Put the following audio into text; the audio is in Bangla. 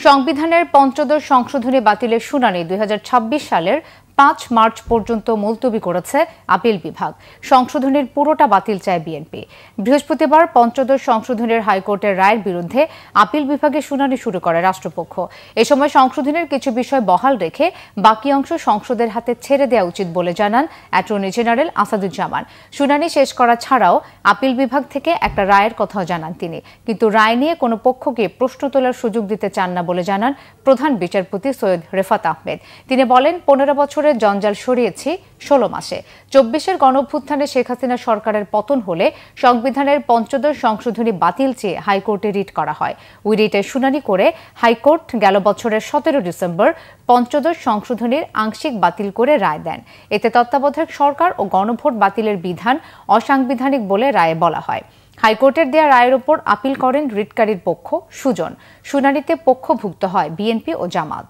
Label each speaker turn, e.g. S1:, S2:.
S1: সংবিধানের পঞ্চদশ সংশোধনী বাতিলের শুনানি ২০২৬ সালের ৫ মার্চ পর্যন্ত মুলতবি করেছে আপিল বিভাগ। সংশোধনীর পুরোটা বাতিল চায় বিএনপি। বৃহস্পতিবার পঞ্চদশ সংশোধনীর হাইকোর্টের রায়ের বিরুদ্ধে আপিল বিভাগে শুনানি শুরু করে রাষ্ট্রপক্ষ। এ সময় সংশোধনের কিছু বিষয় বহাল রেখে বাকি অংশ সংসদের হাতে ছেড়ে দেওয়া উচিত বলে জানান অ্যাটর্নি জেনারেল আসাদুজ্জামান। শুনানি শেষ করা ছাড়াও আপিল বিভাগ থেকে একটা রায়ের কথাও জানান তিনি, কিন্তু রায় নিয়ে কোনো পক্ষকে প্রশ্ন তোলার সুযোগ দিতে চান না বলে জানান প্রধান বিচারপতি সৈয়দ রেফাত আহমেদ। তিনি বলেন, ১৫ বছরের জঞ্জাল সরিয়েছি ১৬ মাসে। ২৪-এর গণঅভ্যুত্থানে শেখ হাসিনা সরকারের পতন হলে সংবিধানের পঞ্চদশ সংশোধনী বাতিল চেয়ে হাইকোর্টে রিট করা হয়। ওই রিটের শুনানি করে হাইকোর্ট গেল বছরের ১৭ ডিসেম্বর পঞ্চদশ সংশোধনীর আংশিক বাতিল করে রায় দেন। এতে তত্ত্বাবধায়ক সরকার ও গণভোট বাতিলের বিধান অসাংবিধানিক বলে রায়ে বলা হয়। হাইকোর্টের দেয়া রায়ের ওপর আপিল করেন রিটকারীর পক্ষ সুজন। শুনানিতে পক্ষভুক্ত হয় বিএনপি ও জামাত।